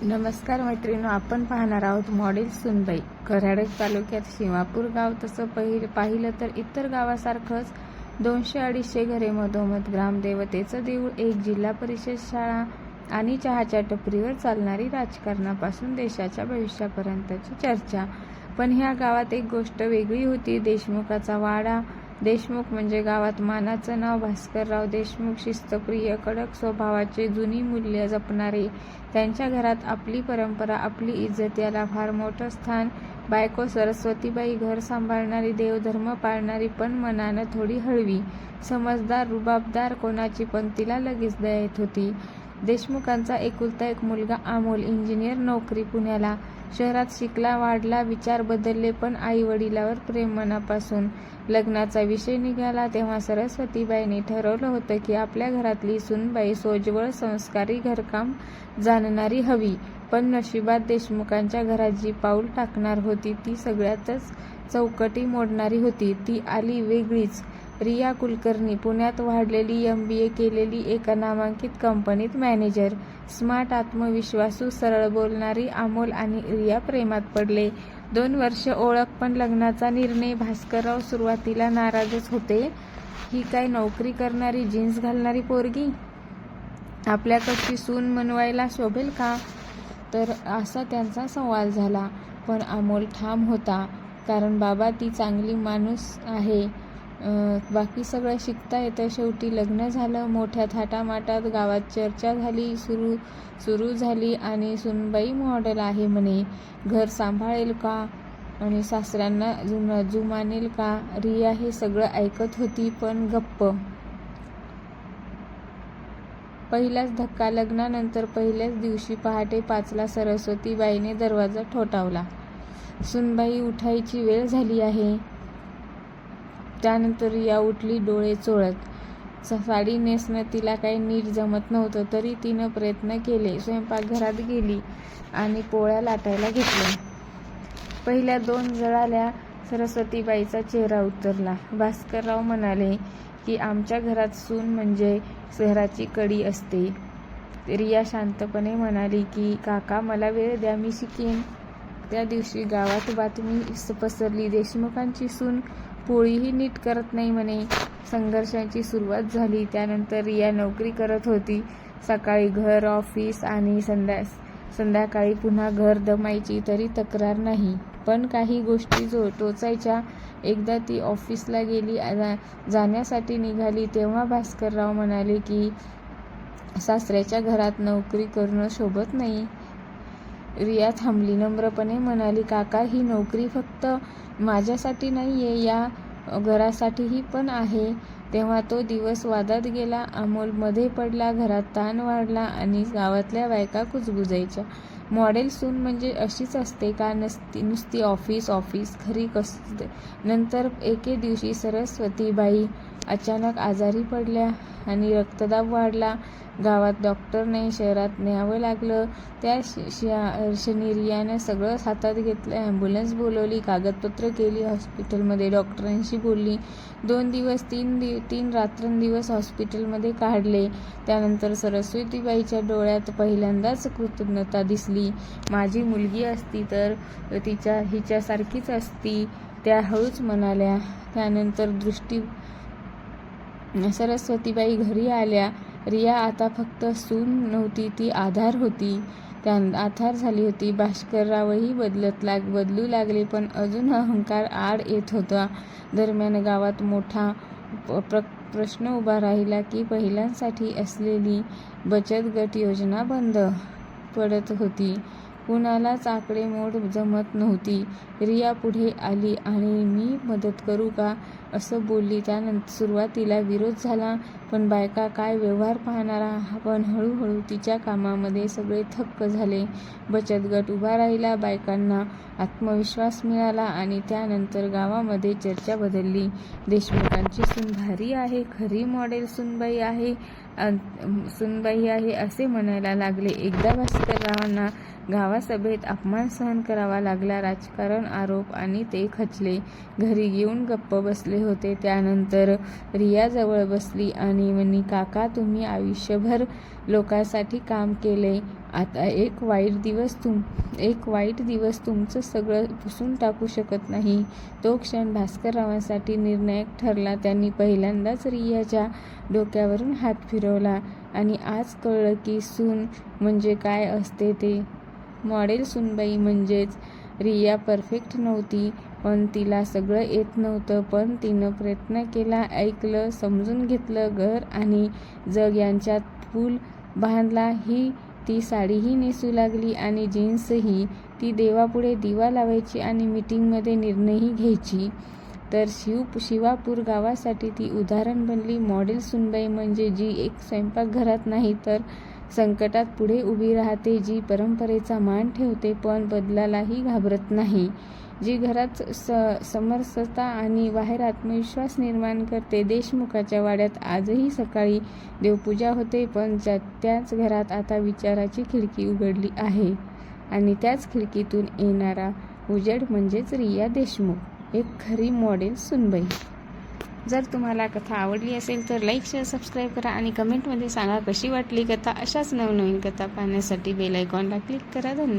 नमस्कार मैत्रिणींनो, आपण पाहणार आहोत मॉडेल सुनबाई. कराड तालुक्यात शिवापूर गाव. तसं पाहिलं तर इतर गावासारखंच 200-250 घरे, मधोमध ग्रामदेवतेचं देऊळ, एक जिल्हा परिषद शाळा आणि चहाच्या टपरीवर चालणारी राजकारणापासून देशाच्या भविष्यापर्यंतची चर्चा. पण ह्या गावात एक गोष्ट वेगळी होती. देशमुखाचा वाडा. देशमुख म्हणजे गावात मानाचं नाव. भास्करराव देशमुख शिस्तप्रिय, कडक स्वभावाचे, जुनी मूल्य जपणारे. त्यांच्या घरात आपली परंपरा, आपली इज्जत याला फार मोठं स्थान. बायको सरस्वतीबाई घर सांभाळणारी, देवधर्म पाळणारी, पण मनानं थोडी हळवी, समजदार, रुबाबदार. कोणाची पण तिला लगेच दया येत होती. देशमुखांचा एकुलता एक मुलगा अमोल, इंजिनियर, नोकरी पुण्याला. शहरात शिकला, वाढला, विचार बदलले, पण आई वडिलावर प्रेम मनापासून. लग्नाचा विषय निघाला तेव्हा सरस्वतीबाईंनी ठरवलं होतं की आपल्या घरातली सूनबाई सोज्वळ, संस्कारी, घरकाम जाणणारी हवी. पण नशिबात देशमुखांच्या घरात जी पाऊल टाकणार होती ती सगळ्यातच चौकटी मोडणारी होती. ती आली वेगळीच. रिया कुलकर्णी, पुण्यात वाढलेली, MBA केलेली, एका नामांकित कंपनीत मॅनेजर. स्मार्ट, आत्मविश्वासू, सरळ बोलणारी. अमोल आणि रिया प्रेमात पडले. 2 वर्ष ओळख, पण लग्नाचा निर्णय. भास्करराव सुरुवातीला नाराजच होते. ही काय नोकरी करणारी, जीन्स घालणारी पोरगी आपल्याकडची सून म्हणवायला शोभेल का? तर असा त्यांचा सवाल झाला. पण अमोल ठाम होता, कारण बाबा ती चांगली माणूस आहे, बाकी सगळं शिकता येतं. शेवटी लग्न झालं. मोठ्या थाटामाटात गावात चर्चा झाली, सुरू झाली. आणि सुनबाई मॉडेल आहे म्हणे, घर सांभाळेल का आणि सासऱ्यांना जुमानेल का? रिया हे सगळं ऐकत होती, पण गप्प. पहिलाच धक्का. लग्नानंतर पहिल्याच दिवशी पहाटे 5ला सरस्वतीबाईने दरवाजा ठोठावला. सुनबाई, उठायची वेळ झाली आहे. त्यानंतर रिया उठली डोळे चोळत. साडी नेसणं तिला काही नीट जमत नव्हतं, तरी तिनं प्रयत्न केले. स्वयंपाकघरात गेली आणि पोळ्या लाटायला घेतल्या. पहिल्या 2 जळाल्या. सरस्वतीबाईचा चेहरा उतरला. भास्करराव म्हणाले की आमच्या घरात सून म्हणजे घराची कडी असते. रिया शांतपणे म्हणाली की काका, मला वेळ द्या, मी शिकेन. त्या दिवशी गावात बातमी पसरली, देशमुखांची सून पोळीही नीट करत नाही म्हणे. संघर्षाची सुरुवात झाली. त्यानंतर रिया नोकरी करत होती. सकाळी घर, ऑफिस आणि संध्याकाळी पुन्हा घर. दमायची तरी तक्रार नाही, पण काही गोष्टी टोचायच्या. एकदा ती ऑफिसला गेली, जाण्यासाठी निघाली तेव्हा भास्करराव म्हणाले की सासऱ्याच्या घरात नोकरी करणं शोभत नाही. रिया थांबली. नम्रपणे म्हणाली, काका, ही नोकरी फक्त माझ्यासाठी नाहीये, या घरासाठीही पण आहे. तेव्हा तो दिवस वादात गेला. अमोल मध्ये पडला. घरात ताण वाढला आणि गावातल्या बायका कुजबुजायच्या. मॉडेल सून म्हणजे अशीच असते का? नुसती ऑफिस ऑफिस. खरी कसं? नंतर एके दिवशी सरस्वतीबाई अचानक आजारी पडल्या आणि रक्तदाब वाढला. गावात डॉक्टर नाही, शहरात न्यावं लागलं. त्या क्षणी रियानं सगळं हातात घेतलं. ॲम्ब्युलन्स बोलवली, कागदपत्र केली, हॉस्पिटलमध्ये डॉक्टरांशी बोलली. 2 दिवस 3 रात्रंदिवस हॉस्पिटलमध्ये काढले. त्यानंतर सरस्वतीबाईच्या डोळ्यात पहिल्यांदाच कृतज्ञता दिसली. माझी मुलगी असती तर हिच्यासारखीच असती, त्या हळूच म्हणाल्या. त्यानंतर सरस्वतीबाई घरी आल्या. रिया आता फक्त सून नव्हती, ती आधार झाली होती. भास्कररावही बदलू लागले, पण अजून अहंकार आड येत होता. दरम्यान गावात मोठा प्रश्न उभा राहिला की महिलांसाठी असलेली बचत गट योजना बंद पडत होती. कुणालाच आकडेमोड जमत नव्हती. रिया पुढे आली आणि मी मदत करू का असं बोलली. त्यानंतर सुरुवातीला विरोध झाला, पण बायका काय व्यवहार पाहणारा. पण हळूहळू तिच्या कामामध्ये सगळे थक्क झाले. बचत गट उभा राहिला, बायकांना आत्मविश्वास मिळाला आणि त्यानंतर गावामध्ये चर्चा बदलली. देशमुखांची सून भारी आहे, खरी मॉडेल सुनबाई आहे असे म्हणायला लागले. एकदा भास्कररावांना गावासभेत अपमान सहन करावा लागला. राजकारण, आरोप आणि ते खचले. घरी येऊन गप्प बसले होते. त्यानंतर रिया जवळ बसली आणि म्हणी, काका तुम्ही आयुष्यभर लोकांसाठी काम केले. आता एक वाईट दिवस तुमचं सगळं पुसून टाकू शकत नाही. तो क्षण भास्कररावांसाठी निर्णायक ठरला. त्यांनी पहिल्यांदाच रियाच्या डोक्यावरून हात फिरवला आणि आज कळलं की सून म्हणजे काय असते ते. मॉडेल सूनबाई म्हणजेच रिया परफेक्ट नव्हती, पण तिला सगळं येत नव्हतं. पण तिनं प्रयत्न केला, ऐकलं, समजून घेतलं. घर आणि जग यांच्यात पूल बांधला. ती साडीही नेसू लागली आणि जीन्सही. ती देवापुढे दिवा लावायची आणि मीटिंगमध्ये निर्णयही घ्यायची. तर शिवापूर गावासाठी ती उदाहरण बनली. मॉडेल सूनबाई म्हणजे जी एक स्वयंपाकघरात नाही तर संकटात पुढे उभी राहते, जी परंपरेचा मान ठेवते पण बदलालाही घाबरत नाही, जी घरात समरसता आणि बाहेर आत्मविश्वास निर्माण करते. देशमुखाच्या वाड्यात आजही सकाळी देवपूजा होते, पण त्याच घरात आता विचाराची खिडकी उघडली आहे आणि त्याच खिडकीतून येणारा उजेड म्हणजेच रिया देशमुख, एक खरी मॉडेल सूनबाई. जर तुम्हाला कथा आवडली असेल तर लाईक, शेअर, सबस्क्राईब करा आणि कमेंटमध्ये सांगा कशी वाटली कथा. अशाच नवनवीन कथा पाहण्यासाठी बेल आयकॉनला क्लिक करा. धन्यवाद.